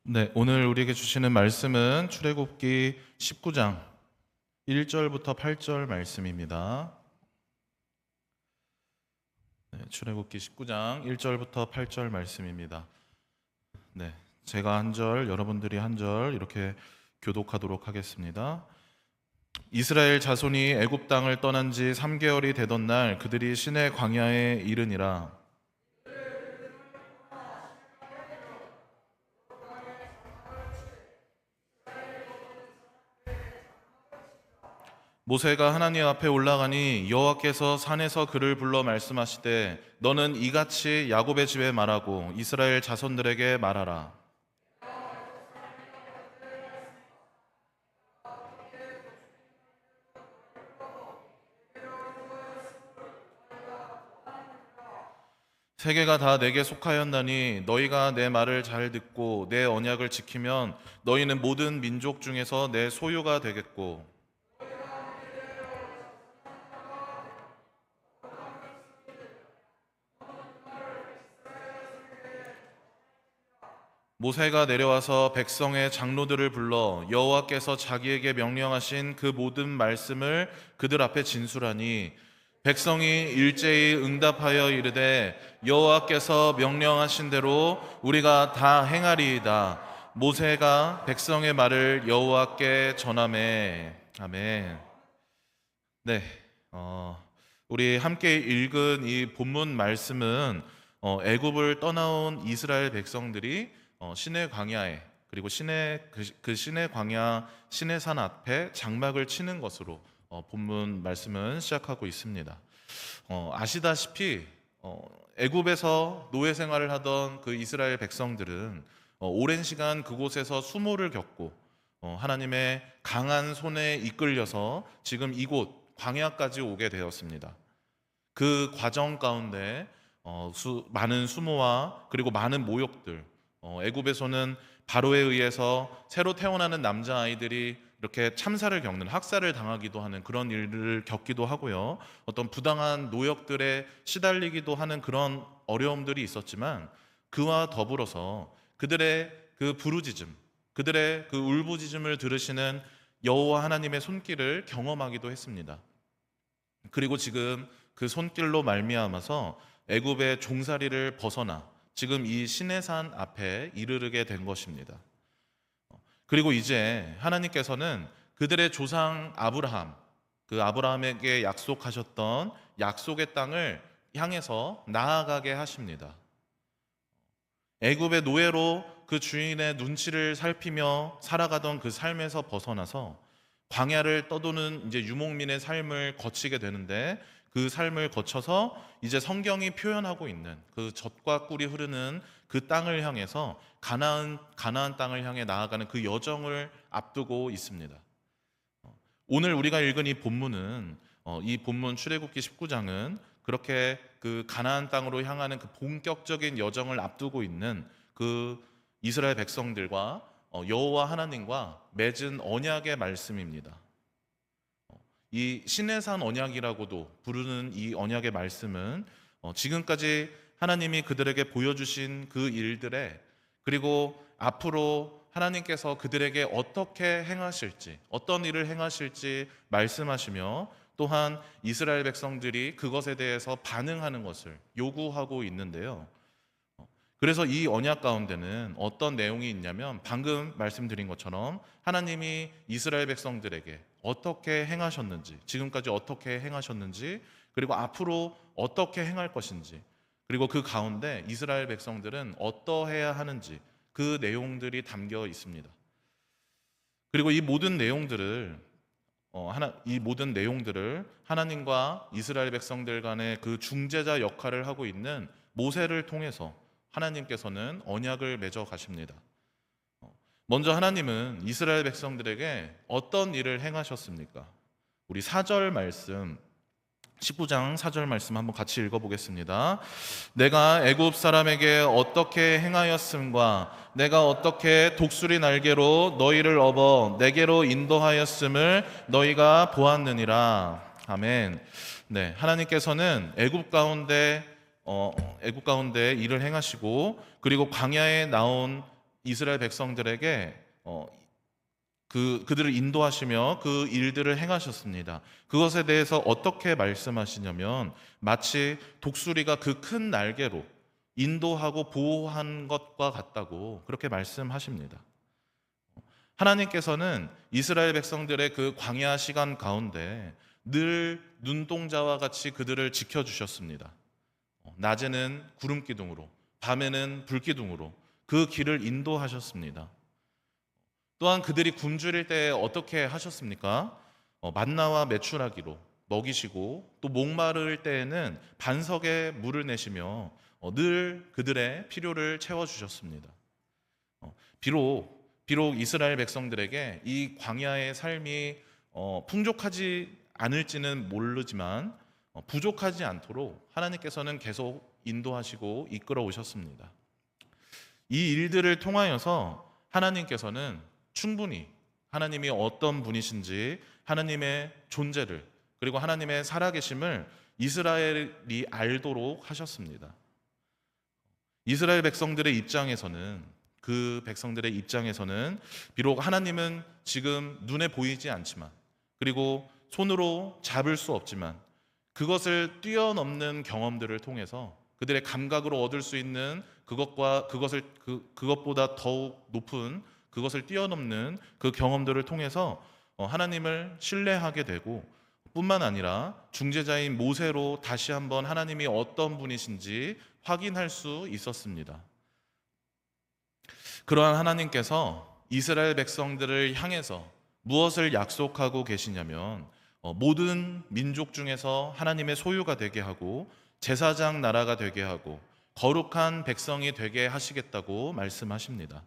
네, 오늘 우리에게 주시는 말씀은 출애굽기 19장 1절부터 8절 말씀입니다. 네, 출애굽기 19장 1절부터 8절 말씀입니다. 네, 제가 한 절, 여러분들이 한 절 이렇게 교독하도록 하겠습니다. 이스라엘 자손이 애굽 땅을 떠난 지 3개월이 되던 날 그들이 시내 광야에 이르니라. 모세가 하나님 앞에 올라가니 여호와께서 산에서 그를 불러 말씀하시되 너는 이같이 야곱의 집에 말하고 이스라엘 자손들에게 말하라. 세계가 다 내게 속하였나니 너희가 내 말을 잘 듣고 내 언약을 지키면 너희는 모든 민족 중에서 내 소유가 되겠고, 모세가 내려와서 백성의 장로들을 불러 여호와께서 자기에게 명령하신 그 모든 말씀을 그들 앞에 진술하니 백성이 일제히 응답하여 이르되 여호와께서 명령하신 대로 우리가 다 행하리이다. 모세가 백성의 말을 여호와께 전하매. 아멘. 네, 우리 함께 읽은 이 본문 말씀은 애굽을 떠나온 이스라엘 백성들이 시내 광야에, 그리고 그 시내 광야 시내산 앞에 장막을 치는 것으로 본문 말씀은 시작하고 있습니다. 아시다시피 애굽에서 노예 생활을 하던 그 이스라엘 백성들은 오랜 시간 그곳에서 수모를 겪고 하나님의 강한 손에 이끌려서 지금 이곳 광야까지 오게 되었습니다. 그 과정 가운데 많은 수모와 그리고 많은 모욕들, 애굽에서는 바로에 의해서 새로 태어나는 남자아이들이 이렇게 참사를 겪는, 학살을 당하기도 하는 그런 일을 겪기도 하고요. 어떤 부당한 노역들에 시달리기도 하는 그런 어려움들이 있었지만 그와 더불어서 그들의 그 부르짖음, 그들의 그 울부짖음을 들으시는 여호와 하나님의 손길을 경험하기도 했습니다. 그리고 지금 그 손길로 말미암아서 애굽의 종살이를 벗어나 지금 이 시내산 앞에 이르르게 된 것입니다. 그리고 이제 하나님께서는 그들의 조상 아브라함, 그 아브라함에게 약속하셨던 약속의 땅을 향해서 나아가게 하십니다. 애굽의 노예로 그 주인의 눈치를 살피며 살아가던 그 삶에서 벗어나서 광야를 떠도는 이제 유목민의 삶을 거치게 되는데, 그 삶을 거쳐서 이제 성경이 표현하고 있는 그 젖과 꿀이 흐르는 그 땅을 향해서 가나안 땅을 향해 나아가는 그 여정을 앞두고 있습니다. 오늘 우리가 읽은 이 본문은 이 본문 출애굽기 19장은 그렇게 그 가나안 땅으로 향하는 그 본격적인 여정을 앞두고 있는 그 이스라엘 백성들과 여호와 하나님과 맺은 언약의 말씀입니다. 이 시내산 언약이라고도 부르는 이 언약의 말씀은 지금까지 하나님이 그들에게 보여주신 그 일들에, 그리고 앞으로 하나님께서 그들에게 어떻게 행하실지, 어떤 일을 행하실지 말씀하시며, 또한 이스라엘 백성들이 그것에 대해서 반응하는 것을 요구하고 있는데요. 그래서 이 언약 가운데는 어떤 내용이 있냐면, 방금 말씀드린 것처럼 하나님이 이스라엘 백성들에게 어떻게 행하셨는지, 지금까지 어떻게 행하셨는지, 그리고 앞으로 어떻게 행할 것인지, 그리고 그 가운데 이스라엘 백성들은 어떠해야 하는지, 그 내용들이 담겨 있습니다. 그리고 이 모든 내용들을 하나님과 이스라엘 백성들 간의 그 중재자 역할을 하고 있는 모세를 통해서 하나님께서는 언약을 맺어 가십니다. 먼저 하나님은 이스라엘 백성들에게 어떤 일을 행하셨습니까? 우리 4절 말씀, 19장 4절 말씀 한번 같이 읽어보겠습니다. 내가 애굽 사람에게 어떻게 행하였음과 내가 어떻게 독수리 날개로 너희를 업어 내게로 인도하였음을 너희가 보았느니라. 아멘. 네, 하나님께서는 애굽 가운데 일을 행하시고, 그리고 광야에 나온 이스라엘 백성들에게 그들을 인도하시며 그 일들을 행하셨습니다. 그것에 대해서 어떻게 말씀하시냐면 마치 독수리가 그 큰 날개로 인도하고 보호한 것과 같다고 그렇게 말씀하십니다. 하나님께서는 이스라엘 백성들의 그 광야 시간 가운데 늘 눈동자와 같이 그들을 지켜주셨습니다. 낮에는 구름 기둥으로, 밤에는 불 기둥으로 그 길을 인도하셨습니다. 또한 그들이 굶주릴 때 어떻게 하셨습니까? 만나와 메추라기로 먹이시고 또 목마를 때에는 반석에 물을 내시며 늘 그들의 필요를 채워주셨습니다. 비록 이스라엘 백성들에게 이 광야의 삶이 풍족하지 않을지는 모르지만 부족하지 않도록 하나님께서는 계속 인도하시고 이끌어 오셨습니다. 이 일들을 통하여서 하나님께서는 충분히 하나님이 어떤 분이신지 하나님의 존재를 그리고 하나님의 살아계심을 이스라엘이 알도록 하셨습니다. 이스라엘 백성들의 입장에서는 그 백성들의 입장에서는 비록 하나님은 지금 눈에 보이지 않지만 그리고 손으로 잡을 수 없지만 그것을 뛰어넘는 경험들을 통해서 그들의 감각으로 얻을 수 있는 그것보다 더욱 높은 그것을 뛰어넘는 그 경험들을 통해서 하나님을 신뢰하게 되고 뿐만 아니라 중재자인 모세로 다시 한번 하나님이 어떤 분이신지 확인할 수 있었습니다. 그러한 하나님께서 이스라엘 백성들을 향해서 무엇을 약속하고 계시냐면 모든 민족 중에서 하나님의 소유가 되게 하고 제사장 나라가 되게 하고 거룩한 백성이 되게 하시겠다고 말씀하십니다.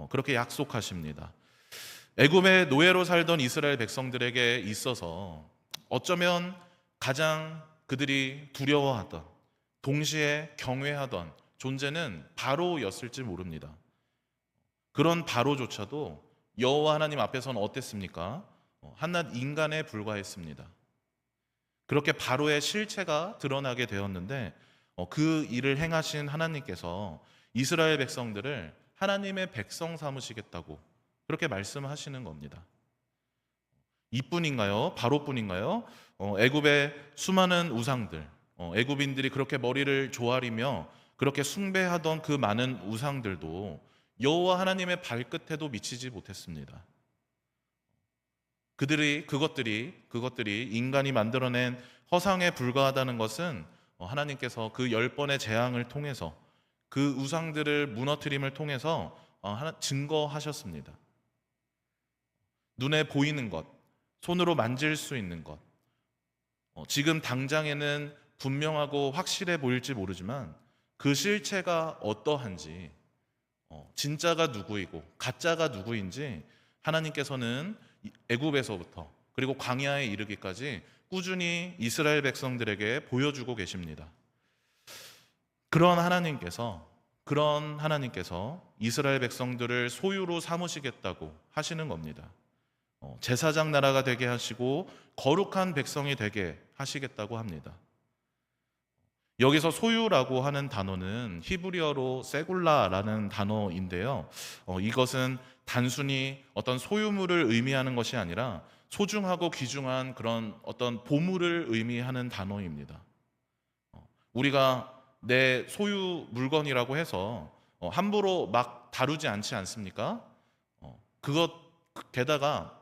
그렇게 약속하십니다. 애굽의 노예로 살던 이스라엘 백성들에게 있어서 어쩌면 가장 그들이 두려워하던 동시에 경외하던 존재는 바로였을지 모릅니다. 그런 바로조차도 여호와 하나님 앞에서는 어땠습니까? 한낱 인간에 불과했습니다. 그렇게 바로의 실체가 드러나게 되었는데 그 일을 행하신 하나님께서 이스라엘 백성들을 하나님의 백성 삼으시겠다고 그렇게 말씀하시는 겁니다. 이뿐인가요? 바로뿐인가요? 애굽의 수많은 우상들, 애굽인들이 그렇게 머리를 조아리며 그렇게 숭배하던 그 많은 우상들도 여호와 하나님의 발끝에도 미치지 못했습니다. 그것들이 인간이 만들어낸 허상에 불과하다는 것은 하나님께서 그 10번의 재앙을 통해서 그 우상들을 무너뜨림을 통해서 증거하셨습니다. 눈에 보이는 것, 손으로 만질 수 있는 것, 지금 당장에는 분명하고 확실해 보일지 모르지만 그 실체가 어떠한지, 진짜가 누구이고 가짜가 누구인지 하나님께서는 애굽에서부터 그리고 광야에 이르기까지 꾸준히 이스라엘 백성들에게 보여주고 계십니다. 그런 하나님께서 이스라엘 백성들을 소유로 삼으시겠다고 하시는 겁니다. 제사장 나라가 되게 하시고 거룩한 백성이 되게 하시겠다고 합니다. 여기서 소유라고 하는 단어는 히브리어로 세굴라라는 단어인데요. 이것은 단순히 어떤 소유물을 의미하는 것이 아니라 소중하고 귀중한 그런 어떤 보물을 의미하는 단어입니다. 우리가 내 소유 물건이라고 해서 함부로 막 다루지 않지 않습니까? 게다가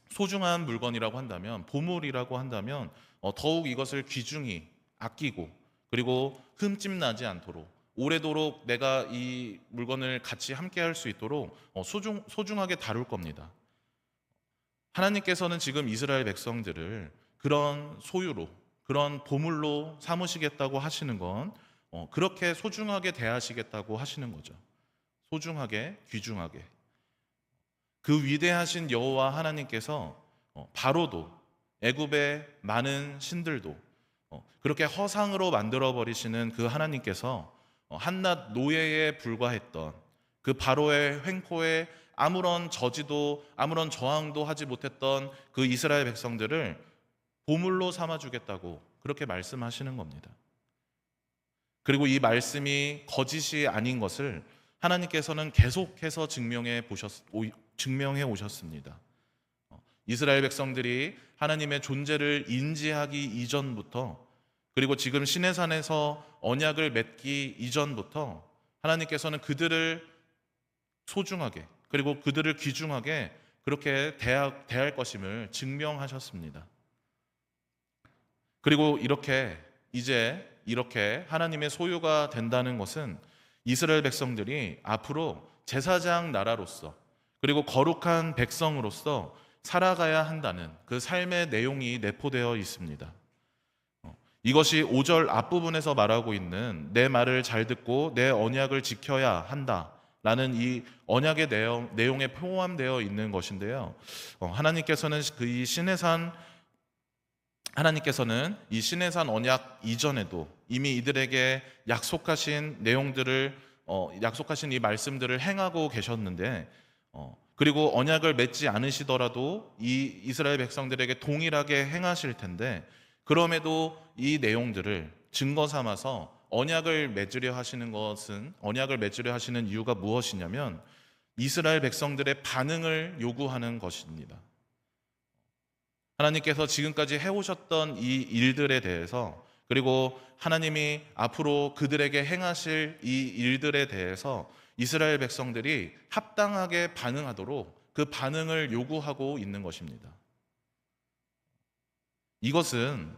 소중한 물건이라고 한다면, 보물이라고 한다면 더욱 이것을 귀중히 아끼고 그리고 흠집 나지 않도록 오래도록 내가 이 물건을 같이 함께 할 수 있도록 소중하게 다룰 겁니다. 하나님께서는 지금 이스라엘 백성들을 그런 소유로, 그런 보물로 삼으시겠다고 하시는 건 그렇게 소중하게 대하시겠다고 하시는 거죠. 소중하게, 귀중하게. 그 위대하신 여호와 하나님께서 바로도 애굽의 많은 신들도 그렇게 허상으로 만들어 버리시는 그 하나님께서 한낱 노예에 불과했던 그 바로의 횡포에 아무런 저지도 아무런 저항도 하지 못했던 그 이스라엘 백성들을 보물로 삼아 주겠다고 그렇게 말씀하시는 겁니다. 그리고 이 말씀이 거짓이 아닌 것을 하나님께서는 계속해서 증명해 오셨습니다. 이스라엘 백성들이 하나님의 존재를 인지하기 이전부터, 그리고 지금 시내산에서 언약을 맺기 이전부터 하나님께서는 그들을 소중하게, 그리고 그들을 귀중하게 그렇게 대할 것임을 증명하셨습니다. 그리고 이렇게 하나님의 소유가 된다는 것은 이스라엘 백성들이 앞으로 제사장 나라로서, 그리고 거룩한 백성으로서 살아가야 한다는 그 삶의 내용이 내포되어 있습니다. 이것이 5절 앞부분에서 말하고 있는 내 말을 잘 듣고 내 언약을 지켜야 한다 라는 이 언약의 내용에 포함되어 있는 것인데요. 하나님께서는 이 시내산 언약 이전에도 이미 이들에게 약속하신 이 말씀들을 행하고 계셨는데, 그리고 언약을 맺지 않으시더라도 이 이스라엘 백성들에게 동일하게 행하실 텐데, 그럼에도 이 내용들을 증거 삼아서 언약을 맺으려 하시는 이유가 무엇이냐면 이스라엘 백성들의 반응을 요구하는 것입니다. 하나님께서 지금까지 해오셨던 이 일들에 대해서, 그리고 하나님이 앞으로 그들에게 행하실 이 일들에 대해서 이스라엘 백성들이 합당하게 반응하도록 그 반응을 요구하고 있는 것입니다. 이것은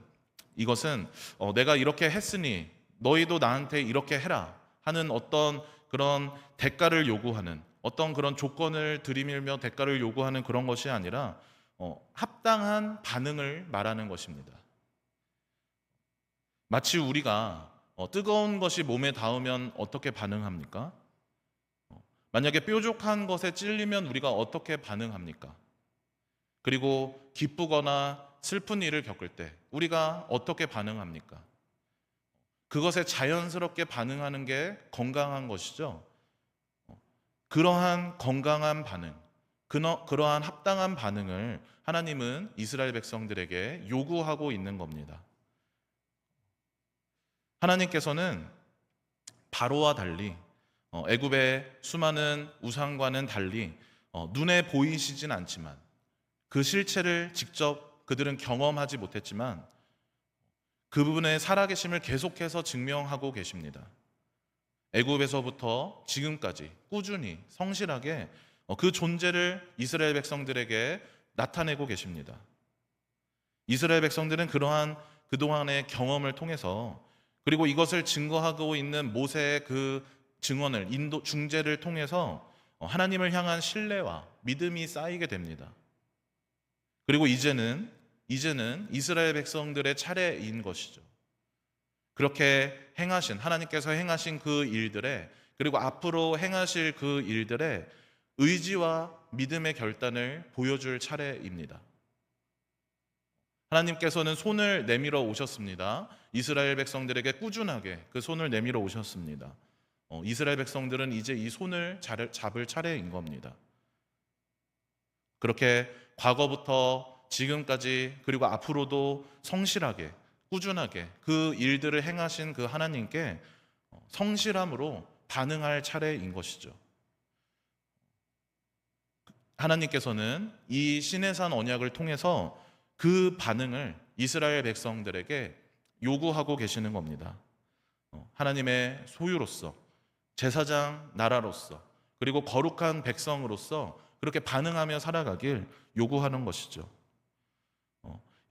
내가 이렇게 했으니 너희도 나한테 이렇게 해라 하는 어떤 그런 대가를 요구하는, 어떤 그런 조건을 들이밀며 대가를 요구하는 그런 것이 아니라 합당한 반응을 말하는 것입니다. 마치 우리가 뜨거운 것이 몸에 닿으면 어떻게 반응합니까? 만약에 뾰족한 것에 찔리면 우리가 어떻게 반응합니까? 그리고 기쁘거나 슬픈 일을 겪을 때 우리가 어떻게 반응합니까? 그것에 자연스럽게 반응하는 게 건강한 것이죠. 그러한 건강한 반응, 그러한 합당한 반응을 하나님은 이스라엘 백성들에게 요구하고 있는 겁니다. 하나님께서는 바로와 달리, 애굽의 수많은 우상과는 달리 눈에 보이시진 않지만, 그 실체를 직접 그들은 경험하지 못했지만 그분의 살아계심을 계속해서 증명하고 계십니다. 애굽에서부터 지금까지 꾸준히 성실하게 그 존재를 이스라엘 백성들에게 나타내고 계십니다. 이스라엘 백성들은 그러한 그동안의 경험을 통해서, 그리고 이것을 증거하고 있는 모세의 그 증언을, 중재를 통해서 하나님을 향한 신뢰와 믿음이 쌓이게 됩니다. 그리고 이제는 이스라엘 백성들의 차례인 것이죠. 그렇게 하나님께서 행하신 그 일들에, 그리고 앞으로 행하실 그 일들에 의지와 믿음의 결단을 보여줄 차례입니다. 하나님께서는 손을 내밀어 오셨습니다. 이스라엘 백성들에게 꾸준하게 그 손을 내밀어 오셨습니다. 이스라엘 백성들은 이제 이 손을 잡을 차례인 겁니다. 그렇게 과거부터 지금까지, 그리고 앞으로도 성실하게 꾸준하게 그 일들을 행하신 그 하나님께 성실함으로 반응할 차례인 것이죠. 하나님께서는 이 시내산 언약을 통해서 그 반응을 이스라엘 백성들에게 요구하고 계시는 겁니다. 하나님의 소유로서, 제사장 나라로서, 그리고 거룩한 백성으로서 그렇게 반응하며 살아가길 요구하는 것이죠.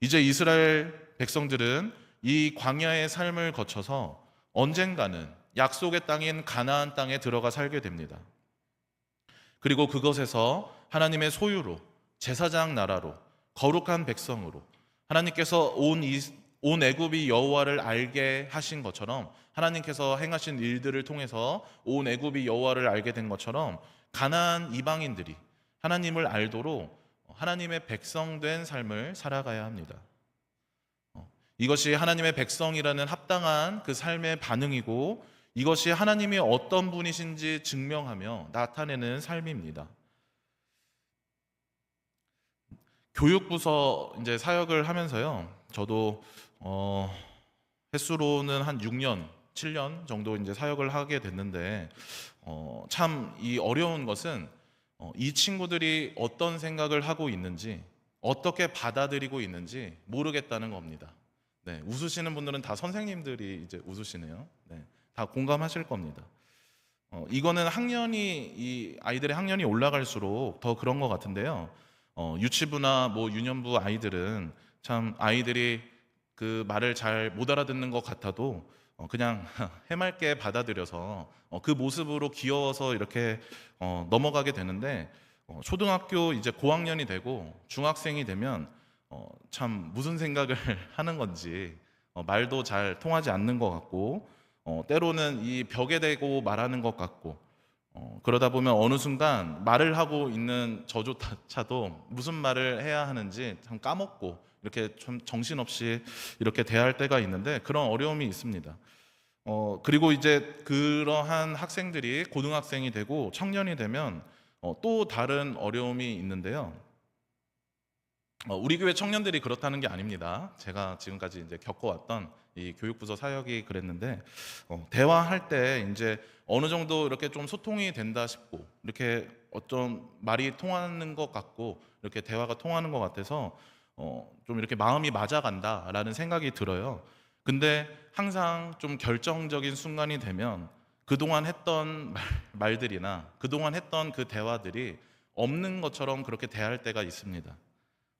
이제 이스라엘 백성들은 이 광야의 삶을 거쳐서 언젠가는 약속의 땅인 가나안 땅에 들어가 살게 됩니다. 그리고 그것에서 하나님의 소유로, 제사장 나라로, 거룩한 백성으로, 하나님께서 온 애굽이 여호와를 알게 하신 것처럼, 하나님께서 행하신 일들을 통해서 온 애굽이 여호와를 알게 된 것처럼 가나안 이방인들이 하나님을 알도록 하나님의 백성된 삶을 살아가야 합니다. 이것이 하나님의 백성이라는 합당한 그 삶의 반응이고, 이것이 하나님이 어떤 분이신지 증명하며 나타내는 삶입니다. 교육부서 이제 사역을 하면서요, 저도 횟수로는 한 6년, 7년 정도 이제 사역을 하게 됐는데, 참 이 어려운 것은 이 친구들이 어떤 생각을 하고 있는지, 어떻게 받아들이고 있는지 모르겠다는 겁니다. 네, 웃으시는 분들은 다 선생님들이 이제 웃으시네요. 네, 다 공감하실 겁니다. 이거는 학년이 이 아이들의 학년이 올라갈수록 더 그런 것 같은데요. 유치부나 뭐 유년부 아이들은 참 아이들이 그 말을 잘 못 알아듣는 것 같아도 그냥 해맑게 받아들여서 그 모습으로 귀여워서 이렇게 넘어가게 되는데 초등학교 이제 고학년이 되고 중학생이 되면 참 무슨 생각을 하는 건지 말도 잘 통하지 않는 것 같고 때로는 이 벽에 대고 말하는 것 같고 그러다 보면 어느 순간 말을 하고 있는 저조차도 무슨 말을 해야 하는지 참 까먹고 이렇게 좀 정신없이 이렇게 대할 때가 있는데 그런 어려움이 있습니다. 그리고 이제 그러한 학생들이 고등학생이 되고 청년이 되면 또 다른 어려움이 있는데요. 우리 교회 청년들이 그렇다는 게 아닙니다. 제가 지금까지 이제 겪어왔던 이 교육부서 사역이 그랬는데 대화할 때 이제 어느 정도 이렇게 좀 소통이 된다 싶고 이렇게 어떤 말이 통하는 것 같고 이렇게 대화가 통하는 것 같아서 좀 이렇게 마음이 맞아간다라는 생각이 들어요. 근데 항상 좀 결정적인 순간이 되면 그동안 했던 말들이나 그동안 했던 그 대화들이 없는 것처럼 그렇게 대할 때가 있습니다.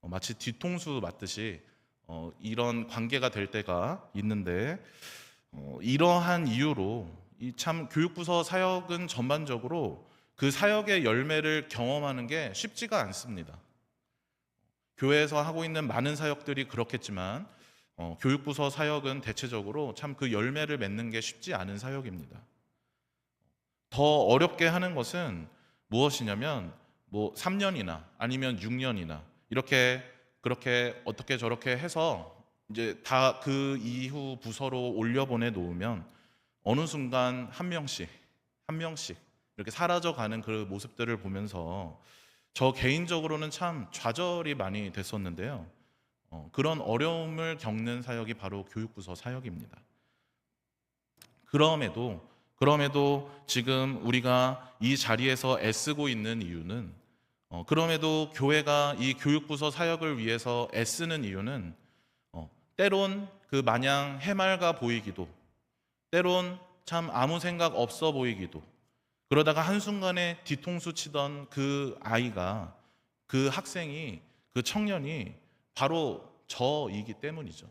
마치 뒤통수 맞듯이 이런 관계가 될 때가 있는데 이러한 이유로 이 참 교육부서 사역은 전반적으로 그 사역의 열매를 경험하는 게 쉽지가 않습니다. 교회에서 하고 있는 많은 사역들이 그렇겠지만 교육부서 사역은 대체적으로 참 그 열매를 맺는 게 쉽지 않은 사역입니다. 더 어렵게 하는 것은 무엇이냐면 뭐 3년이나 아니면 6년이나 이렇게 그렇게 어떻게 저렇게 해서 이제 다 그 이후 부서로 올려보내 놓으면 어느 순간 한 명씩 한 명씩 이렇게 사라져 가는 그 모습들을 보면서 저 개인적으로는 참 좌절이 많이 됐었는데요. 그런 어려움을 겪는 사역이 바로 교육부서 사역입니다. 그럼에도 지금 우리가 이 자리에서 애쓰고 있는 이유는 그럼에도 교회가 이 교육부서 사역을 위해서 애쓰는 이유는 때론 그 마냥 해맑아 보이기도 때론 참 아무 생각 없어 보이기도 그러다가 한순간에 뒤통수 치던 그 아이가 그 학생이 그 청년이 바로 저이기 때문이죠.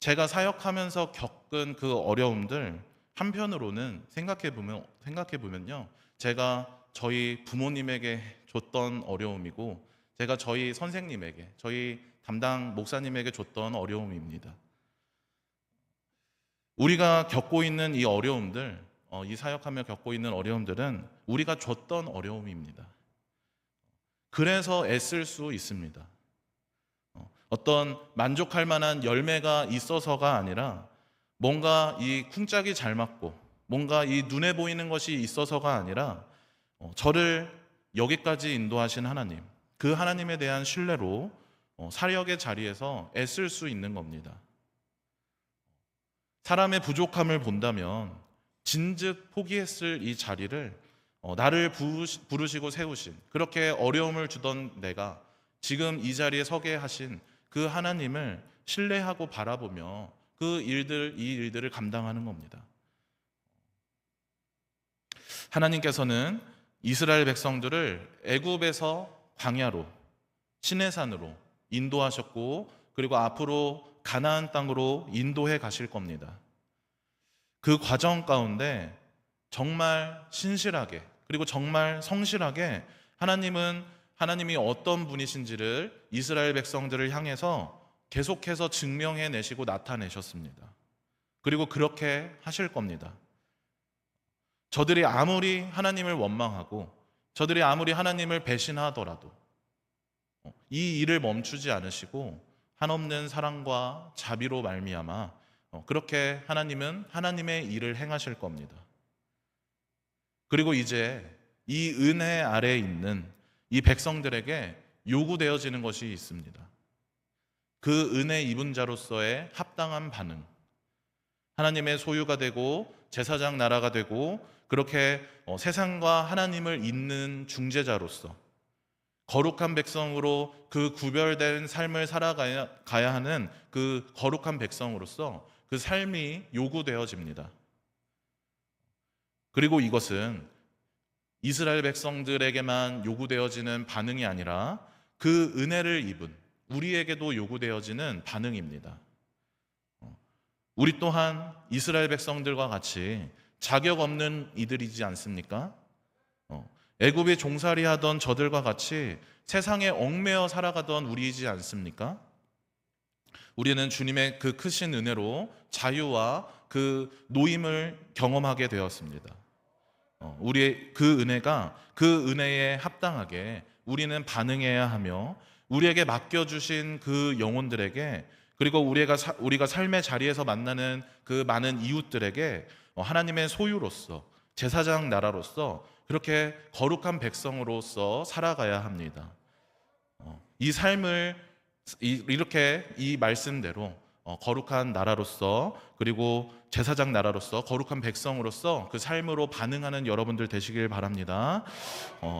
제가 사역하면서 겪은 그 어려움들 한편으로는 생각해 보면요. 제가 저희 부모님에게 줬던 어려움이고 제가 저희 선생님에게 저희 담당 목사님에게 줬던 어려움입니다. 우리가 겪고 있는 이 어려움들 이 사역하며 겪고 있는 어려움들은 우리가 줬던 어려움입니다. 그래서 애쓸 수 있습니다. 어떤 만족할 만한 열매가 있어서가 아니라 뭔가 이 쿵짝이 잘 맞고 뭔가 이 눈에 보이는 것이 있어서가 아니라 저를 여기까지 인도하신 하나님, 그 하나님에 대한 신뢰로 사역의 자리에서 애쓸 수 있는 겁니다. 사람의 부족함을 본다면 진즉 포기했을 이 자리를 나를 부르시고 세우신 그렇게 어려움을 주던 내가 지금 이 자리에 서게 하신 그 하나님을 신뢰하고 바라보며 이 일들을 감당하는 겁니다. 하나님께서는 이스라엘 백성들을 애굽에서 광야로 시내산으로 인도하셨고 그리고 앞으로 가나안 땅으로 인도해 가실 겁니다. 그 과정 가운데 정말 신실하게 그리고 정말 성실하게 하나님이 어떤 분이신지를 이스라엘 백성들을 향해서 계속해서 증명해 내시고 나타내셨습니다. 그리고 그렇게 하실 겁니다. 저들이 아무리 하나님을 원망하고 저들이 아무리 하나님을 배신하더라도 이 일을 멈추지 않으시고 한없는 사랑과 자비로 말미암아 그렇게 하나님은 하나님의 일을 행하실 겁니다. 그리고 이제 이 은혜 아래에 있는 이 백성들에게 요구되어지는 것이 있습니다. 그 은혜 입은 자로서의 합당한 반응. 하나님의 소유가 되고 제사장 나라가 되고 그렇게 세상과 하나님을 잇는 중재자로서 거룩한 백성으로 그 구별된 삶을 살아가야 하는 그 거룩한 백성으로서 그 삶이 요구되어집니다. 그리고 이것은 이스라엘 백성들에게만 요구되어지는 반응이 아니라 그 은혜를 입은 우리에게도 요구되어지는 반응입니다. 우리 또한 이스라엘 백성들과 같이 자격 없는 이들이지 않습니까? 애굽에 종살이하던 저들과 같이 세상에 얽매여 살아가던 우리이지 않습니까? 우리는 주님의 그 크신 은혜로 자유와 그 노임을 경험하게 되었습니다. 우리의 그 은혜가 그 은혜에 합당하게 우리는 반응해야 하며 우리에게 맡겨주신 그 영혼들에게 그리고 우리가 삶의 자리에서 만나는 그 많은 이웃들에게 하나님의 소유로서 제사장 나라로서 그렇게 거룩한 백성으로서 살아가야 합니다. 이 삶을 이렇게 이 말씀대로 거룩한 나라로서 그리고 제사장 나라로서 거룩한 백성으로서 그 삶으로 반응하는 여러분들 되시길 바랍니다.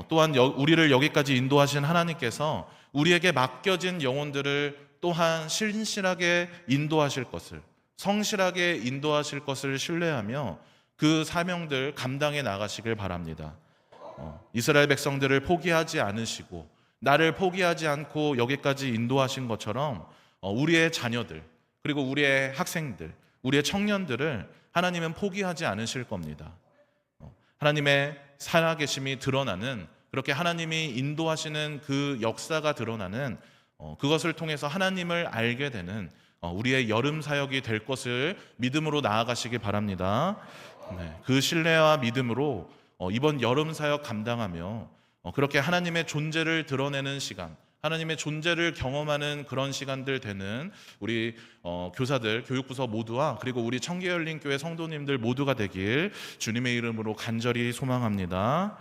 또한 우리를 여기까지 인도하신 하나님께서 우리에게 맡겨진 영혼들을 또한 신실하게 인도하실 것을 성실하게 인도하실 것을 신뢰하며 그 사명들 감당해 나가시길 바랍니다. 이스라엘 백성들을 포기하지 않으시고 나를 포기하지 않고 여기까지 인도하신 것처럼 우리의 자녀들 그리고 우리의 학생들 우리의 청년들을 하나님은 포기하지 않으실 겁니다. 하나님의 살아계심이 드러나는 그렇게 하나님이 인도하시는 그 역사가 드러나는 그것을 통해서 하나님을 알게 되는 우리의 여름 사역이 될 것을 믿음으로 나아가시기 바랍니다. 그 신뢰와 믿음으로 이번 여름 사역 감당하며 그렇게 하나님의 존재를 드러내는 시간 하나님의 존재를 경험하는 그런 시간들 되는 우리 교사들, 교육부서 모두와 그리고 우리 청계열린교회 성도님들 모두가 되길 주님의 이름으로 간절히 소망합니다.